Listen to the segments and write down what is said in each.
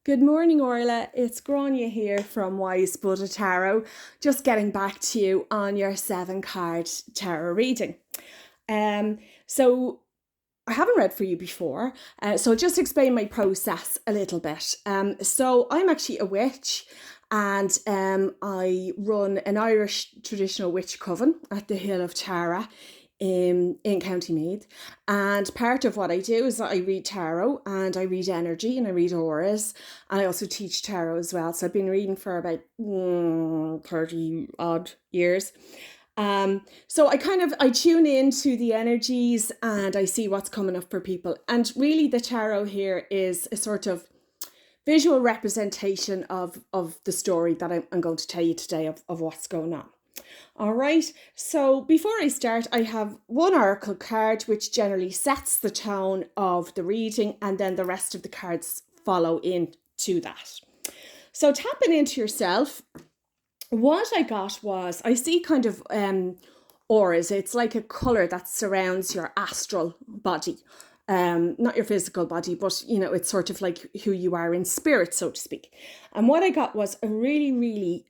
Good morning, Orla. It's Grania here from Wise Buddha Tarot. Just getting back to you on your 7 card tarot reading. So I haven't read for you before, so I'll just explain my process a little bit. So I'm actually a witch, and I run an Irish traditional witch coven at the Hill of Tara in County Meath. And part of what I do is that I read tarot and I read energy and I read auras, and I also teach tarot as well. So I've been reading for about 30 odd years. So I tune into the energies and I see what's coming up for people. And really the tarot here is a sort of visual representation of the story that I'm going to tell you today of what's going on. All right, so before I start, I have one oracle card which generally sets the tone of the reading, and then the rest of the cards follow into that. So tapping into yourself, what I got was, I see kind of auras. It's like a colour that surrounds your astral body. Not your physical body, but it's sort of like who you are in spirit, so to speak. And what I got was a really, really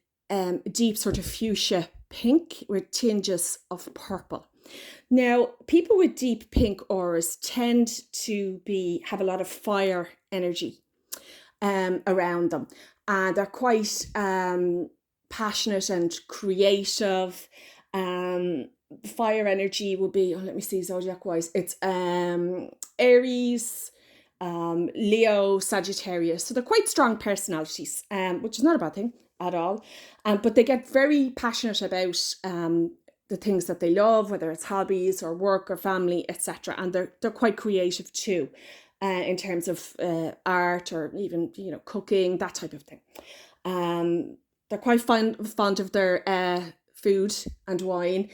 deep sort of fuchsia pink with tinges of purple. Now, people with deep pink auras tend to have a lot of fire energy around them, and they're quite passionate and creative. Fire energy will be, let me see, zodiac wise, it's Aries, Leo, Sagittarius. So they're quite strong personalities, which is not a bad thing at all. But they get very passionate about the things that they love, whether it's hobbies or work or family, etc. And they're quite creative too, in terms of art or even cooking, that type of thing. They're quite fond of their food and wine.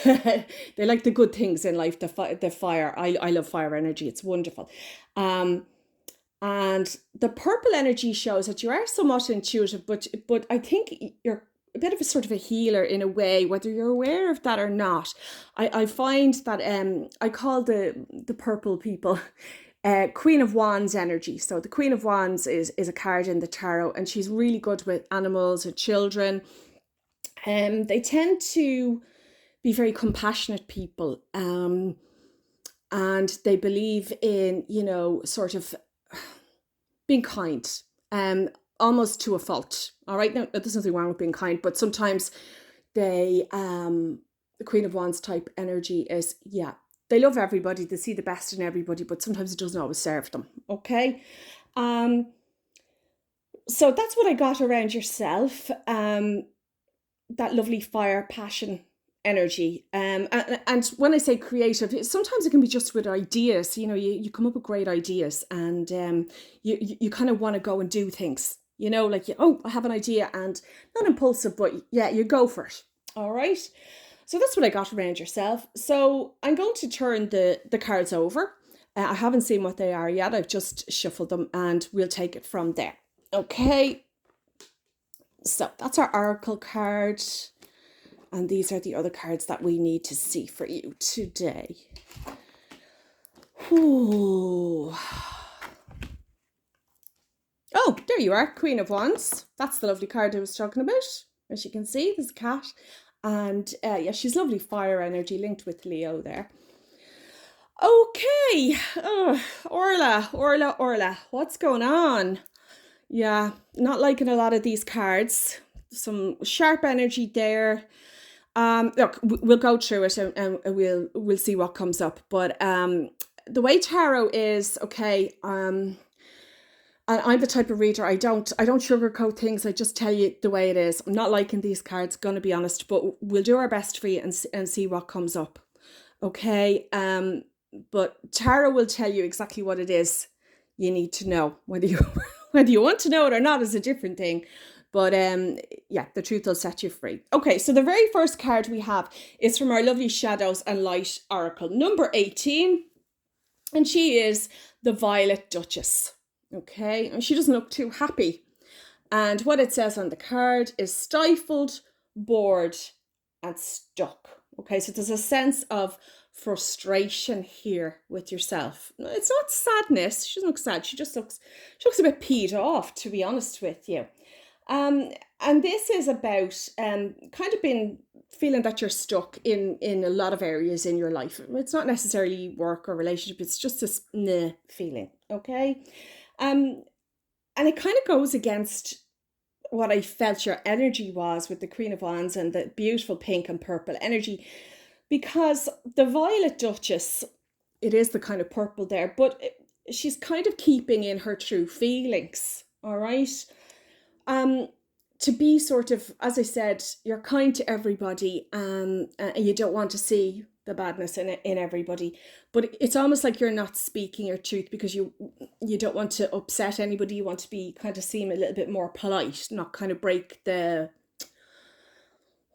They like the good things in life. The fire. I love fire energy. It's wonderful. And the purple energy shows that you are somewhat intuitive, but I think you're a bit of a sort of a healer in a way, whether you're aware of that or not. I find that I call the purple people Queen of Wands energy. So the Queen of Wands is a card in the tarot, and she's really good with animals and children. They tend to be very compassionate people, and they believe in sort of being kind, almost to a fault. All right, now there's nothing wrong with being kind, but sometimes the Queen of Wands type energy is, they love everybody, they see the best in everybody, but sometimes it doesn't always serve them. Okay, so that's what I got around yourself. That lovely fire, passion energy. And when I say creative, sometimes it can be just with ideas. You come up with great ideas, and you kind of want to go and do things. Like I have an idea, and not impulsive, but you go for it. All right. So that's what I got around yourself. So I'm going to turn the cards over. I haven't seen what they are yet. I've just shuffled them, and we'll take it from there. Okay. So that's our oracle card. And these are the other cards that we need to see for you today. Ooh. Oh, there you are, Queen of Wands. That's the lovely card I was talking about. As you can see, there's a cat. And she's lovely fire energy linked with Leo there. Okay. Orla. What's going on? Yeah, not liking a lot of these cards. Some sharp energy there. Look, we'll go through it and we'll see what comes up. But the way tarot is, okay, and I'm the type of reader, I don't sugarcoat things. I just tell you the way it is. I'm not liking these cards, gonna be honest, but we'll do our best for you and see what comes up. Okay, but tarot will tell you exactly what it is you need to know. Whether you want to know it or not is a different thing. But the truth will set you free. Okay, so the very first card we have is from our lovely Shadows and Light Oracle, number 18. And she is the Violet Duchess. Okay, and she doesn't look too happy. And what it says on the card is stifled, bored, and stuck. Okay, so there's a sense of frustration here with yourself. It's not sadness. She doesn't look sad. She looks a bit peed off, to be honest with you. Um, and this is about kind of been feeling that you're stuck in a lot of areas in your life. It's not necessarily work or relationship. It's just this nah feeling. Okay. Um, and it kind of goes against what I felt your energy was with the Queen of Wands and the beautiful pink and purple energy, because the Violet Duchess, it is the kind of purple there, but she's kind of keeping in her true feelings. All right. Um, to be sort of, as I said, you're kind to everybody, and you don't want to see the badness in everybody, but it's almost like you're not speaking your truth because you don't want to upset anybody. You want to be kind of seem a little bit more polite, not kind of break the,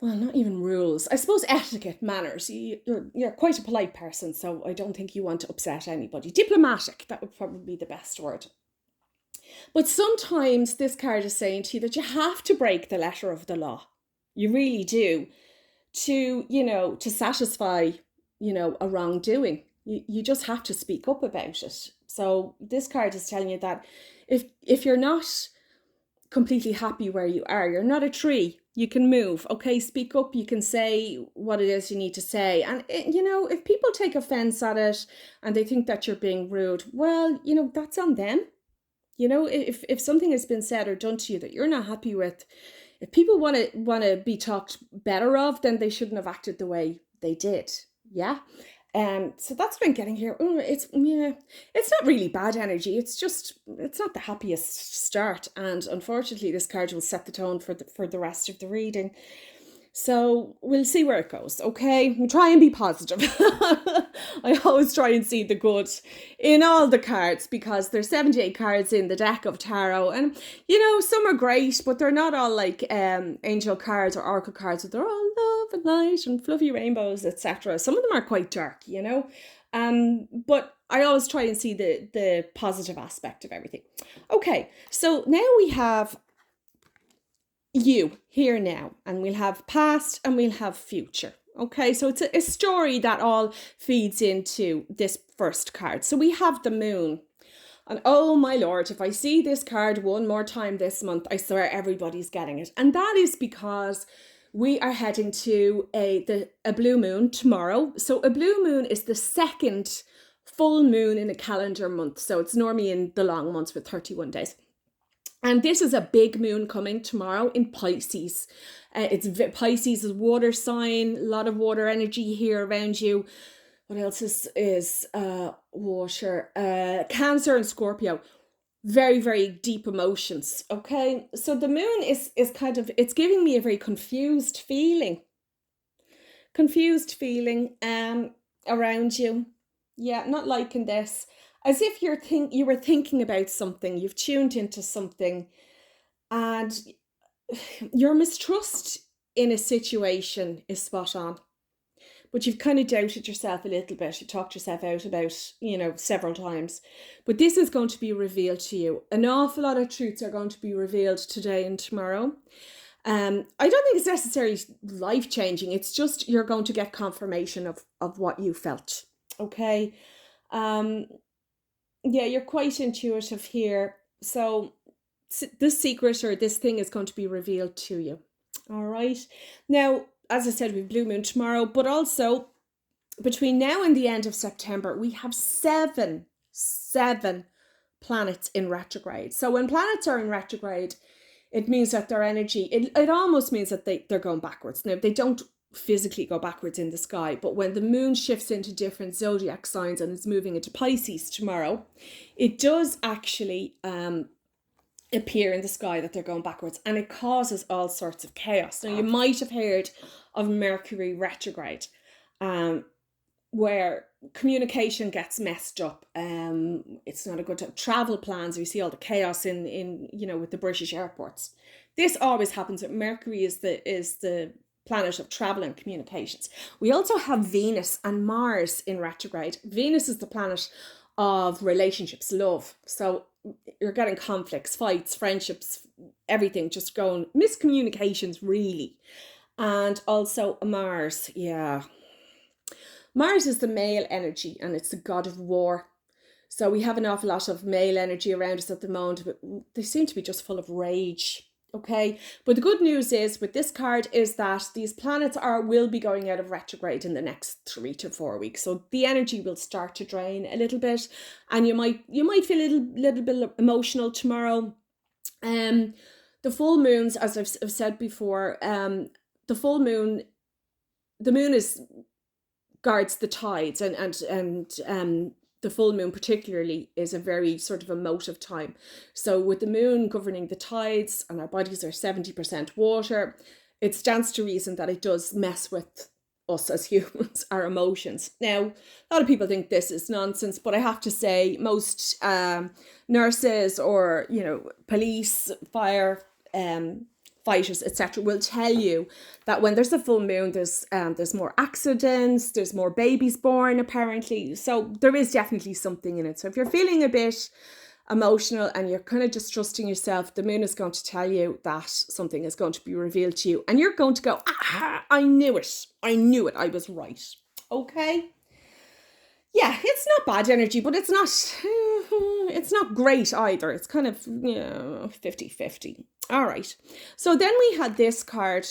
well, not even rules, I suppose, etiquette, manners. You're quite a polite person, so I don't think you want to upset anybody. Diplomatic, that would probably be the best word. But sometimes this card is saying to you that you have to break the letter of the law. You really do, to satisfy, a wrongdoing. You just have to speak up about it. So this card is telling you that if you're not completely happy where you are, you're not a tree, you can move. Okay, speak up. You can say what it is you need to say. And if people take offense at it and they think that you're being rude, well, that's on them. If something has been said or done to you that you're not happy with, if people want to be talked better of, then they shouldn't have acted the way they did. Yeah. So that's what I'm getting here. It's not really bad energy. It's not the happiest start, and unfortunately, this card will set the tone for the rest of the reading. So we'll see where it goes, okay? Try and be positive. I always try and see the good in all the cards, because there's 78 cards in the deck of tarot, and some are great, but they're not all like angel cards or oracle cards. They're all love and light and fluffy rainbows, etc. Some of them are quite dark, but I always try and see the positive aspect of everything. Okay, so now we have you here now, and we'll have past and we'll have future. Okay, so it's a story that all feeds into this first card. So we have the moon, and oh my lord, if I see this card one more time this month, I swear everybody's getting it. And that is because we are heading to a blue moon tomorrow. So a blue moon is the second full moon in a calendar month, so it's normally in the long months with 31 days. And this is a big moon coming tomorrow in Pisces. Pisces is water sign, a lot of water energy here around you. What else is water? Cancer and Scorpio. Very, very deep emotions. Okay, so the moon is kind of, it's giving me a very confused feeling. Around you. Yeah, not liking this. As if you were thinking about something, you've tuned into something, and your mistrust in a situation is spot on. But you've kind of doubted yourself a little bit. You talked yourself out about, several times. But this is going to be revealed to you. An awful lot of truths are going to be revealed today and tomorrow. I don't think it's necessarily life-changing. It's just you're going to get confirmation of what you felt. Okay. Yeah, you're quite intuitive here. So this secret or this thing is going to be revealed to you. All right. Now, as I said, we have blue moon tomorrow, but also between now and the end of September, we have seven planets in retrograde. So when planets are in retrograde, it means that their energy, it almost means that they're going backwards. Now, they don't physically go backwards in the sky, but when the moon shifts into different zodiac signs and is moving into Pisces tomorrow, it does actually appear in the sky that they're going backwards, and it causes all sorts of chaos. Now, you might have heard of Mercury retrograde, where communication gets messed up. It's not a good time. Travel plans, we see all the chaos in with the British airports. This always happens. Mercury is the planet of travel and communications. We also have Venus and Mars in retrograde. Venus is the planet of relationships, love. So you're getting conflicts, fights, friendships, everything just going, miscommunications really. And also Mars, yeah. Mars is the male energy and it's the god of war. So we have an awful lot of male energy around us at the moment, but they seem to be just full of rage. Okay, but the good news is with this card is that these planets will be going out of retrograde in the next 3 to 4 weeks. So the energy will start to drain a little bit, and you might feel a little bit emotional tomorrow. The full moons, as I've said before, the full moon, the moon is guards the tides, and the full moon particularly is a very sort of emotive time. So with the moon governing the tides and our bodies are 70% water, it stands to reason that it does mess with us as humans, our emotions. Now, a lot of people think this is nonsense, but I have to say most nurses or, police, fire, fighters, etc., will tell you that when there's a full moon, there's more accidents, there's more babies born, apparently. So there is definitely something in it. So if you're feeling a bit emotional and you're kind of just trusting yourself, the moon is going to tell you that something is going to be revealed to you, and you're going to go, I knew it, I was right. Okay. Yeah, it's not bad energy, but it's not great either. It's kind of 50-50. All right. So then we had this card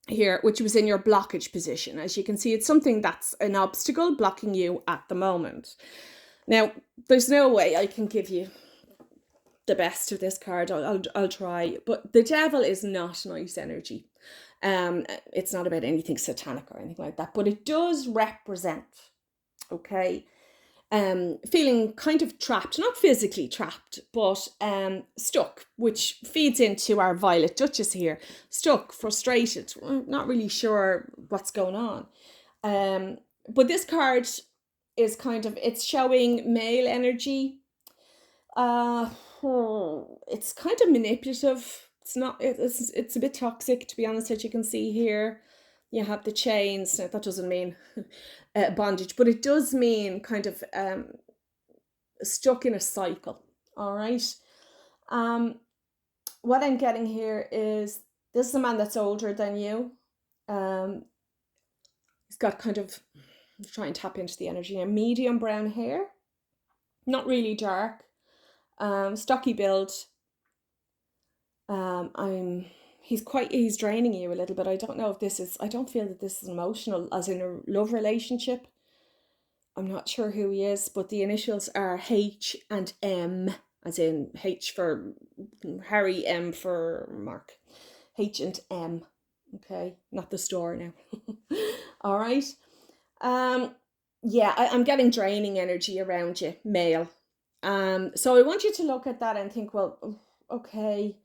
here, which was in your blockage position. As you can see, it's something that's an obstacle blocking you at the moment. Now, there's no way I can give you the best of this card. I'll try, but the devil is not nice energy. It's not about anything satanic or anything like that, but it does represent, okay, feeling kind of trapped, not physically trapped, but stuck, which feeds into our Violet Duchess here. Stuck, frustrated, not really sure what's going on. But this card is it's showing male energy. It's kind of manipulative. It's a bit toxic, to be honest, as you can see here. You have the chains. Now, that doesn't mean bondage, but it does mean kind of stuck in a cycle. All right. What I'm getting here is this is a man that's older than you. He's got kind of, try and tap into the energy now, medium brown hair, not really dark, stocky build. He's draining you a little bit. I don't know if I don't feel that this is emotional, as in a love relationship. I'm not sure who he is, but the initials are H and M, as in H for Harry, M for Mark. H and M. Okay, not the store now. All right. Yeah, I'm getting draining energy around you, male. So I want you to look at that and think, well, okay,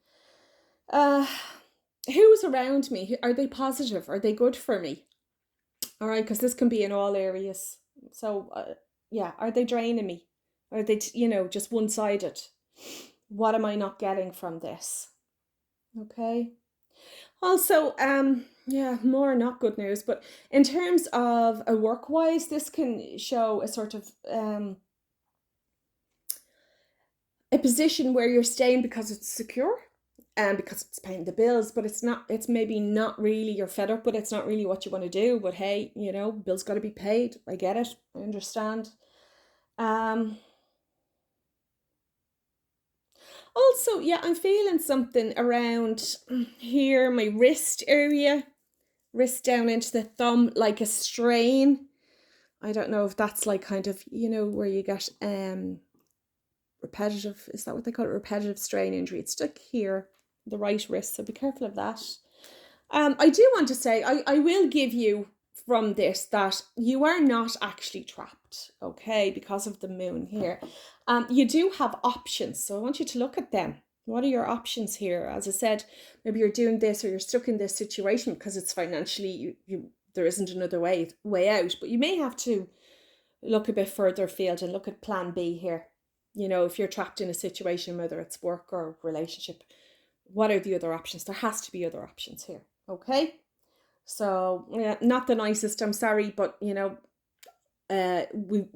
who's around me? Are they positive? Are they good for me? All right, because this can be in all areas. So, yeah, are they draining me? Are they, just one-sided? What am I not getting from this? Okay. Also, yeah, more not good news, but in terms of a work-wise, this can show a sort of a position where you're staying because it's secure and because it's paying the bills, but it's maybe not really, you're fed up, but it's not really what you want to do. But hey, bills got to be paid. I get it. I understand. Also, yeah, I'm feeling something around here, my wrist area, wrist down into the thumb, like a strain. I don't know if that's like kind of, where you get repetitive, is that what they call it? Repetitive strain injury. It's stuck here, the right wrist, so be careful of that. I do want to say, I will give you from this that you are not actually trapped, okay, because of the moon here. You do have options, so I want you to look at them. What are your options here? As I said, maybe you're doing this or you're stuck in this situation because it's financially, there isn't another way out, but you may have to look a bit further afield and look at plan B here. If you're trapped in a situation, whether it's work or relationship, what are the other options? There has to be other options here. Okay. So, yeah, not the nicest, I'm sorry, but we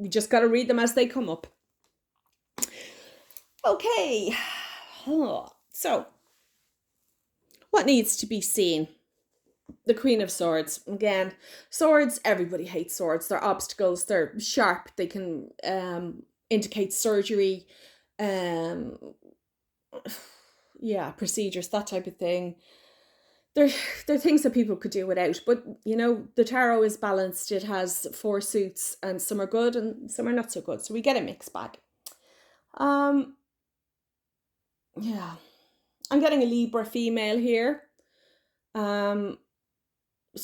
just got to read them as they come up. Okay. So, what needs to be seen? The Queen of Swords. Again, swords, everybody hates swords. They're obstacles, they're sharp, they can indicate surgery, um, yeah, procedures, that type of thing. They're, they're things that people could do without. But, you know, the tarot is balanced. It has four suits, and some are good and some are not so good. So we get a mixed bag. Yeah. I'm getting a Libra female here. So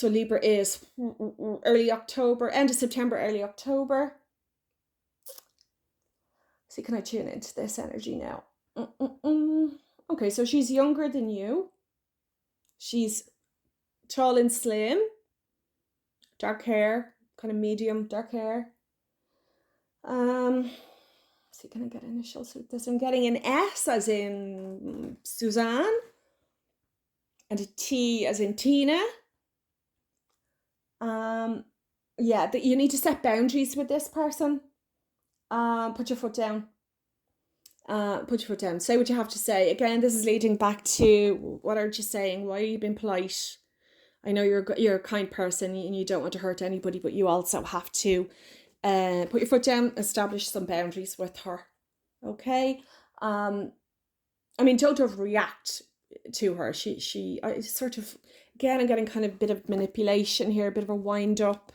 Libra is early October, end of September, early October. See, can I tune into this energy now? Okay, so she's younger than you. She's tall and slim, dark hair, kind of medium dark hair. See, can I get initials with this? I'm getting an S as in Suzanne, and a T as in Tina. Yeah, you need to set boundaries with this person. Put your foot down. Put your foot down. Say what you have to say. Again, this is leading back to what aren't you saying? Why are you being polite? I know you're a kind person and you don't want to hurt anybody, but you also have to put your foot down, establish some boundaries with her. Okay. I mean, don't overreact to her. She sort of, again, I'm getting kind of a bit of manipulation here, a bit of a wind up.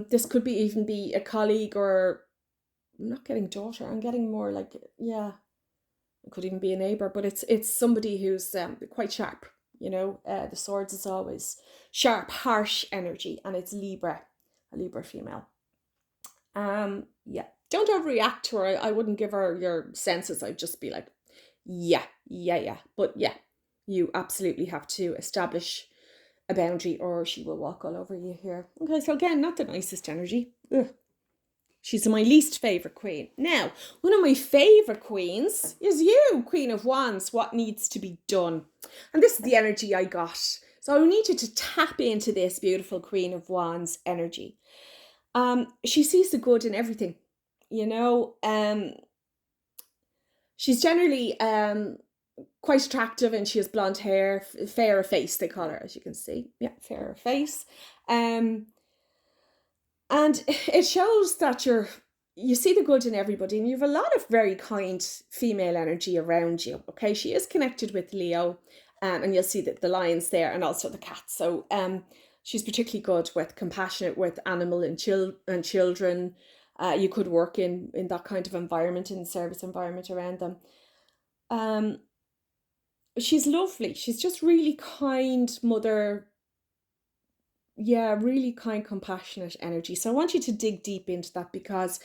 This could be even be a colleague, or I'm not getting daughter. I'm getting more like, yeah, it could even be a neighbor, but it's somebody who's quite sharp. You know, the swords is always sharp, harsh energy, and it's Libra, a Libra female. Yeah, don't overreact to her. I wouldn't give her your senses. I'd just be like, yeah. But yeah, you absolutely have to establish a boundary, or she will walk all over you here. Okay, so again, not the nicest energy. Ugh. She's my least favourite queen. Now, one of my favourite queens is you, Queen of Wands. What needs to be done? And this is the energy I got. So I need you to tap into this beautiful Queen of Wands energy. She sees the good in everything, you know. She's generally quite attractive, and she has blonde hair, fairer face, they call her, as you can see. Yeah, fairer face. And it shows that you see the good in everybody, and you have a lot of very kind female energy around you. Okay, she is connected with Leo, and you'll see that the lions there, and also the cats. So she's particularly good with compassionate with animal and children. You could work in that kind of environment, in the service environment around them. She's lovely. She's just really kind mother. Yeah, really kind, compassionate energy. So I want you to dig deep into that, because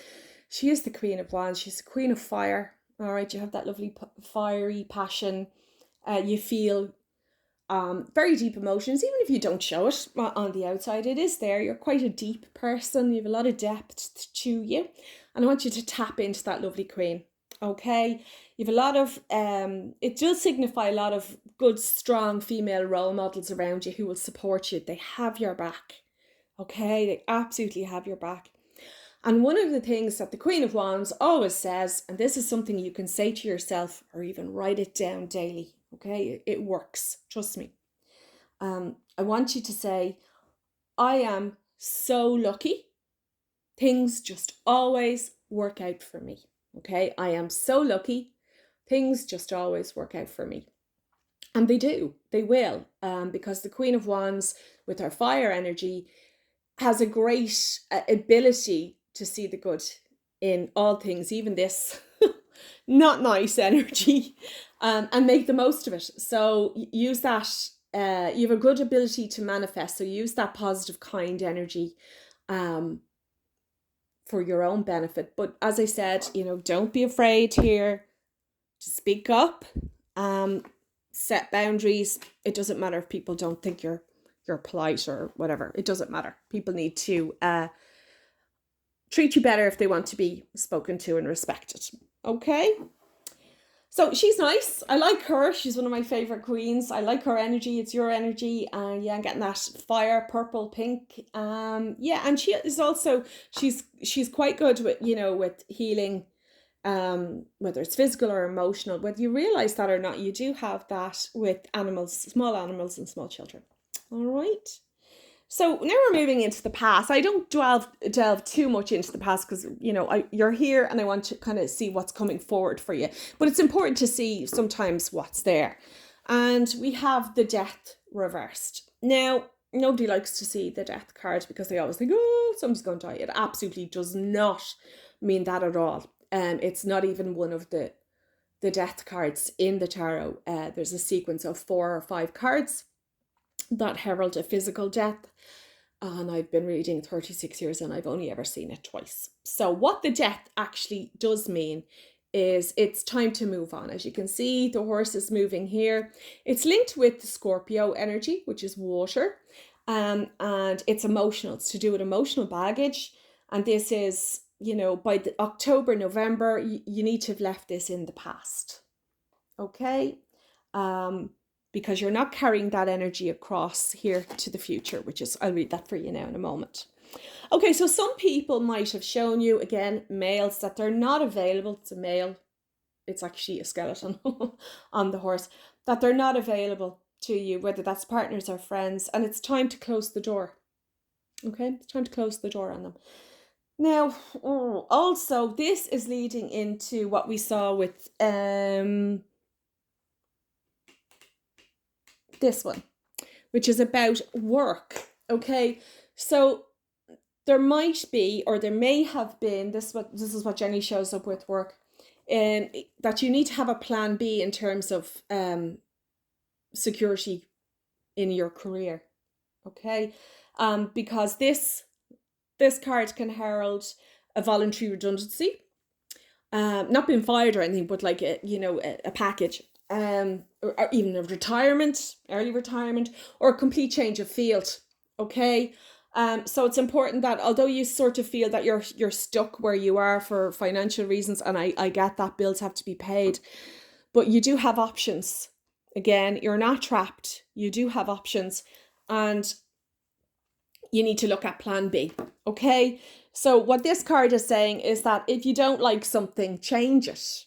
she is the Queen of Wands. She's the Queen of Fire. All right, you have that lovely fiery passion. You feel very deep emotions, even if you don't show it on the outside. It is there. You're quite a deep person. You have a lot of depth to you, and I want you to tap into that lovely Queen. Okay, you have a lot of it does signify a lot of good, strong female role models around you who will support you. They have your back. Okay, they absolutely have your back. And one of the things that the Queen of Wands always says, and this is something you can say to yourself or even write it down daily. Okay, it works, trust me. I want you to say, I am so lucky. Things just always work out for me. Okay, I am so lucky. Things just always work out for me. And they do, they will, because the Queen of Wands, with her fire energy, has a great ability to see the good in all things, even this not nice energy, and make the most of it. So use that. You have a good ability to manifest. So use that positive, kind energy for your own benefit. But as I said, you know, don't be afraid here to speak up. Set boundaries. It doesn't matter if people don't think you're polite or whatever. It doesn't matter. People need to treat you better if they want to be spoken to and respected. Okay? So she's nice. I like her. She's one of my favorite queens. I like her energy. It's your energy. Yeah, I'm getting that fire, purple, pink. Yeah, and she is also, she's quite good with, you know, with healing, whether it's physical or emotional. Whether you realize that or not, you do have that with animals, small animals and small children. All right. So now we're moving into the past. I don't delve too much into the past because, you're here and I want to kind of see what's coming forward for you. But it's important to see sometimes what's there. And we have the death reversed. Now, nobody likes to see the death card because they always think, oh, somebody's going to die. It absolutely does not mean that at all. It's not even one of the death cards in the tarot. There's a sequence of 4 or 5 cards that herald a physical death. And I've been reading 36 years and I've only ever seen it twice. So what the death actually does mean is it's time to move on. As you can see, the horse is moving here. It's linked with the Scorpio energy, which is water. And it's emotional. It's to do with emotional baggage. And this is, by the October, November, you need to have left this in the past. Okay? Because you're not carrying that energy across here to the future, which is, I'll read that for you now in a moment. Okay, so some people might have shown you, again, males, that they're not available. It's a male. It's actually a skeleton on the horse. That they're not available to you, whether that's partners or friends. And it's time to close the door. Okay, it's time to close the door on them. Now, also, this is leading into what we saw with this one, which is about work. Okay, so there might be, or there may have been, this is what Jenny shows up with work, that you need to have a plan B in terms of security in your career. Okay, because this card can herald a voluntary redundancy, not being fired or anything, but like a package, or even a retirement, early retirement, or a complete change of field. Okay, so it's important that although you sort of feel that you're stuck where you are for financial reasons, and I get that bills have to be paid, but you do have options. Again, you're not trapped. You do have options, and you need to look at plan B. Okay, so what this card is saying is that if you don't like something, change it.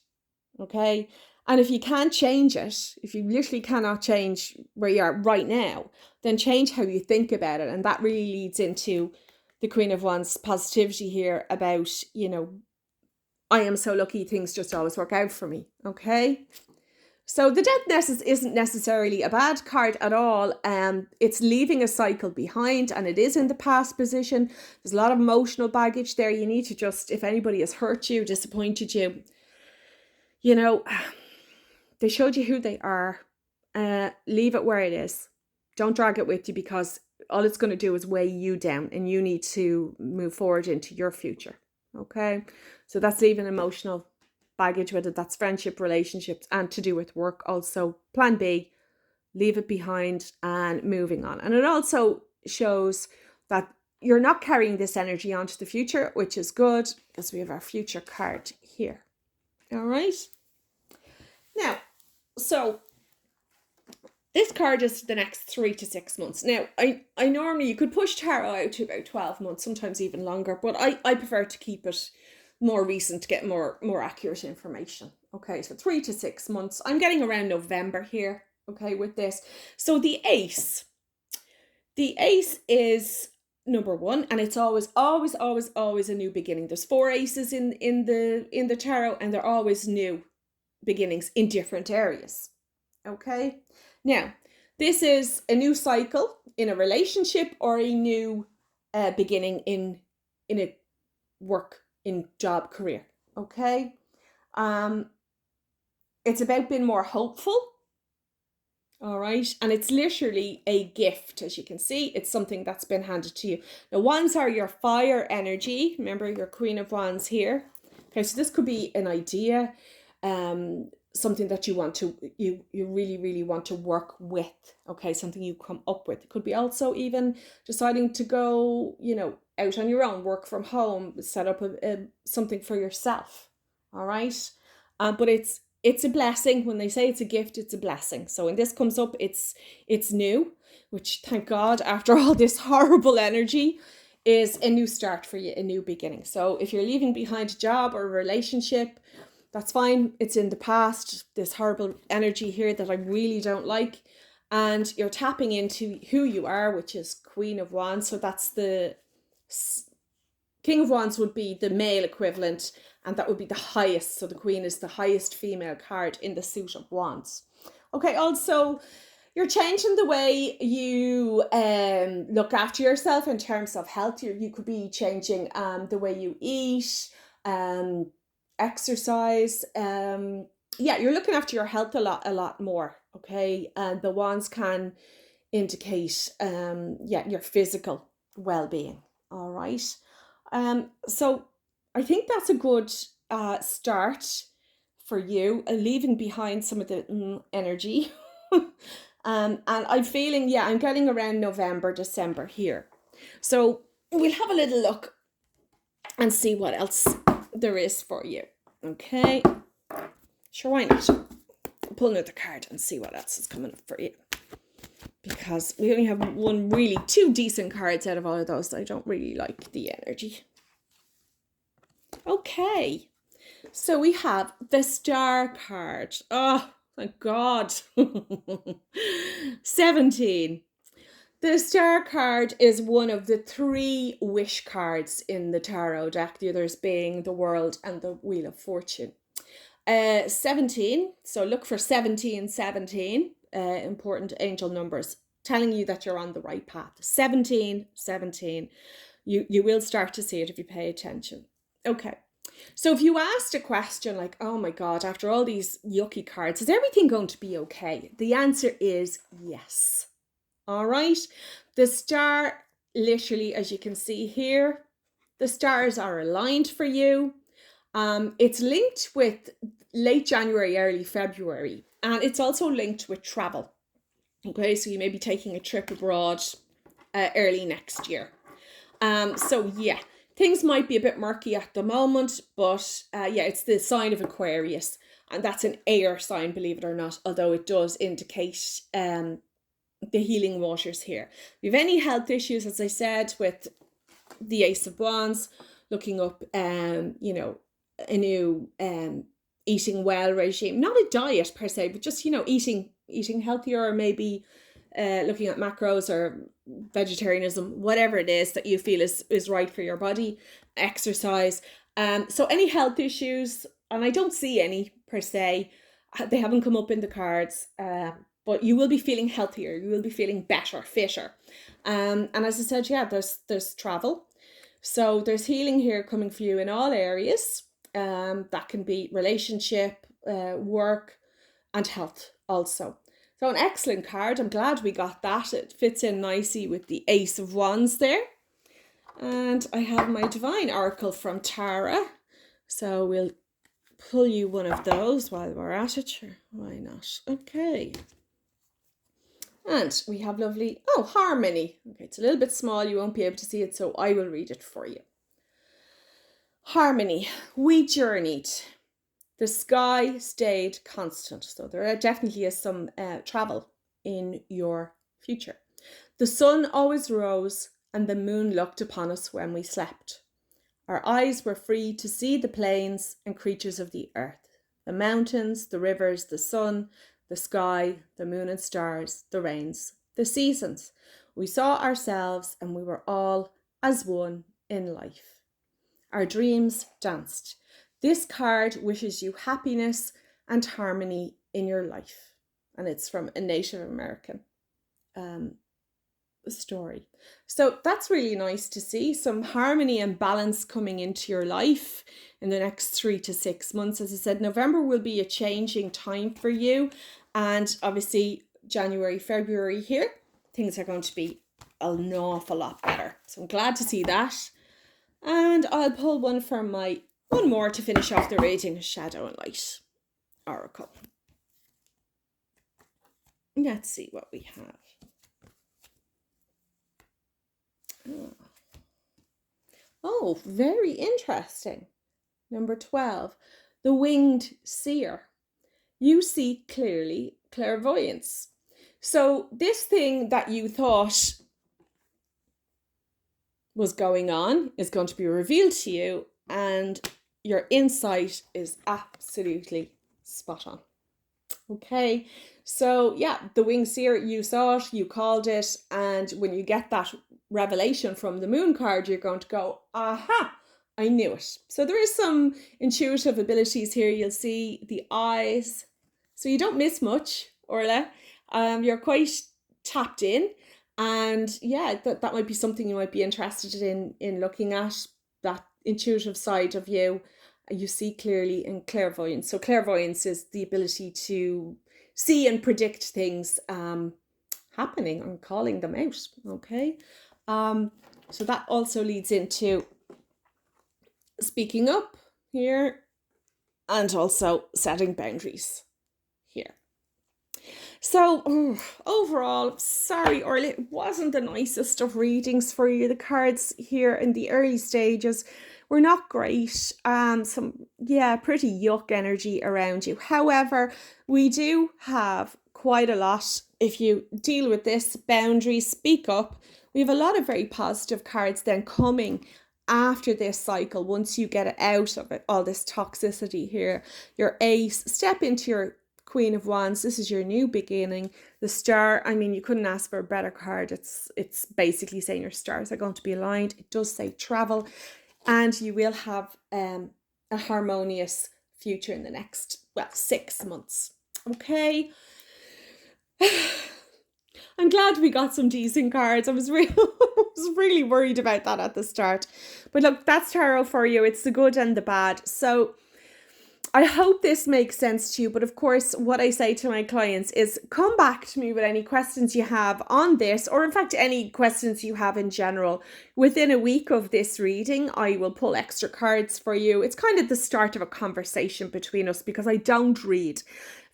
Okay, and if you can't change it, if you literally cannot change where you are right now, then change how you think about it. And that really leads into the Queen of Wands positivity here about, I am so lucky, things just always work out for me. Okay, so the death isn't necessarily a bad card at all. It's leaving a cycle behind, and it is in the past position. There's a lot of emotional baggage there. You need to just, if anybody has hurt you, disappointed you, they showed you who they are. Leave it where it is. Don't drag it with you, because all it's going to do is weigh you down, and you need to move forward into your future. Okay, so that's leaving emotional baggage, whether that's friendship, relationships, and to do with work. Also, plan B, leave it behind and moving on. And it also shows that you're not carrying this energy onto the future, which is good, because we have our future card here. All right. Now, so this card is the next 3 to 6 months. Now, I normally, you could push tarot out to about 12 months, sometimes even longer, but I prefer to keep it more recent to get more accurate information. Okay, so 3 to 6 months. I'm getting around November here, okay, with this. So the ace is number 1, and it's always a new beginning. There's 4 aces in the tarot, and they're always new beginnings in different areas. Okay, now this is a new cycle in a relationship, or a new beginning in a work, in job, career. Okay, it's about being more hopeful. All right, and it's literally a gift. As you can see, it's something that's been handed to you. Now, wands are your fire energy. Remember, your Queen of Wands here. Okay, so this could be an idea, something that you want to, you really want to work with. Okay, something you come up with. It could be also even deciding to go, out on your own, work from home, set up something for yourself. All right, but it's a blessing. When they say it's a gift, it's a blessing. So when this comes up, it's new, which, thank God, after all this horrible energy, is a new start for you, a new beginning. So if you're leaving behind a job or a relationship, that's fine. It's in the past, this horrible energy here that I really don't like. and you're tapping into who you are, which is Queen of Wands. So that's the King of Wands would be the male equivalent, and that would be the highest. So the Queen is the highest female card in the suit of Wands. Okay, also, you're changing the way you look after yourself in terms of health. You could be changing the way you eat, exercise. Yeah, you're looking after your health a lot more. Okay, and the wands can indicate yeah, your physical well-being. All right. So I think that's a good start for you, leaving behind some of the energy. And I'm feeling, yeah, I'm getting around November, December here. So we'll have a little look and see what else there is for you. Okay. Sure, why not? Pull another card and see what else is coming up for you. Because we only have two decent cards out of all of those. I don't really like the energy. Okay. So we have the Star card. Oh, thank God. 17. The Star card is one of the 3 wish cards in the tarot deck, the others being the World and the Wheel of Fortune. 17, so look for 17, important angel numbers, telling you that you're on the right path. 17. You will start to see it if you pay attention. Okay. So if you asked a question like, oh my God, after all these yucky cards, is everything going to be okay? The answer is yes. All right. The star, literally, as you can see here, the stars are aligned for you. It's linked with late January, early February, and it's also linked with travel. Okay, so you may be taking a trip abroad early next year. So yeah, things might be a bit murky at the moment, but yeah, it's the sign of Aquarius, and that's an air sign, believe it or not, although it does indicate the healing waters here. If you have any health issues, as I said, with the Ace of Wands, looking up, you know, a new eating well regime, not a diet per se, but just, you know, eating healthier, or maybe looking at macros or vegetarianism, whatever it is that you feel is right for your body. Exercise. So any health issues, and I don't see any per se, they haven't come up in the cards, but you will be feeling healthier, you will be feeling better, fitter. And as I said, yeah, there's travel. So there's healing here coming for you in all areas. That can be relationship, work, and health also. So an excellent card. I'm glad we got that. It fits in nicely with the Ace of Wands there. And I have my Divine Oracle from Tara. So we'll pull you one of those while we're at it. Sure, why not? Okay. And we have lovely, Harmony. Okay, it's a little bit small. You won't be able to see it, so I will read it for you. Harmony. We journeyed. The sky stayed constant. So there definitely is some travel in your future. The sun always rose and the moon looked upon us when we slept. Our eyes were free to see the plains and creatures of the earth, the mountains, the rivers, the sun, the sky, the moon and stars, the rains, the seasons. We saw ourselves and we were all as one in life. Our dreams danced. This card wishes you happiness and harmony in your life. And it's from a Native American story. So that's really nice to see some harmony and balance coming into your life in the next 3 to 6 months. As I said, November will be a changing time for you. And obviously January, February here, things are going to be an awful lot better. So I'm glad to see that. And I'll pull one more to finish off the reading, Shadow and Light Oracle. Let's see what we have. Oh, very interesting. Number 12, the Winged Seer. You see clearly, clairvoyance. So this thing that you thought was going on is going to be revealed to you, and your insight is absolutely spot on. Okay, so yeah, the wing seer, you saw it, you called it, and when you get that revelation from the moon card, you're going to go, aha, I knew it. So there is some intuitive abilities here. You'll see the eyes. So you don't miss much, Orla. You're quite tapped in. And yeah, that might be something you might be interested in looking at, that intuitive side of you. You see clearly in clairvoyance. So clairvoyance is the ability to see and predict things happening and calling them out. Okay. So that also leads into speaking up here and also setting boundaries here. So overall, sorry, Orly, it wasn't the nicest of readings for you. The cards here in the early stages were not great. Some pretty yuck energy around you. However, we do have quite a lot. If you deal with this, boundaries, speak up. We have a lot of very positive cards then coming after this cycle. Once you get out of it, all this toxicity here, your ace, step into your Queen of Wands. This is your new beginning. The star, I mean, you couldn't ask for a better card. It's basically saying your stars are going to be aligned. It does say travel, and you will have a harmonious future in the next 6 months. Okay. I'm glad we got some decent cards. I was really worried about that at the start. But look, that's tarot for you. It's the good and the bad. So I hope this makes sense to you, but of course, what I say to my clients is come back to me with any questions you have on this, or in fact, any questions you have in general. Within a week of this reading, I will pull extra cards for you. It's kind of the start of a conversation between us because I don't read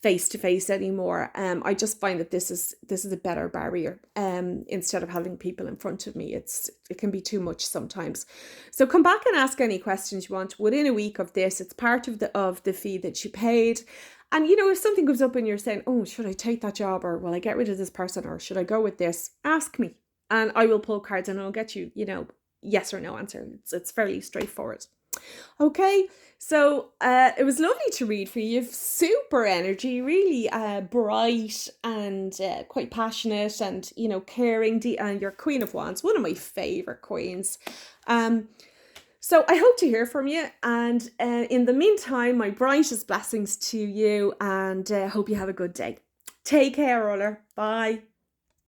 face to face anymore. I just find that this is a better barrier. Instead of having people in front of me, it can be too much sometimes. So come back and ask any questions you want within a week of this. It's part of the fee that you paid. And if something comes up and you're saying, oh, should I take that job, or will I get rid of this person, or should I go with this? Ask me, and I will pull cards and I'll get you, yes or no answer. It's fairly straightforward. Okay, so it was lovely to read for you. You have super energy, really bright and quite passionate, and caring. And you're Queen of Wands, one of my favorite queens. So I hope to hear from you, and in the meantime, my brightest blessings to you, and hope you have a good day. Take care, Orla. Bye.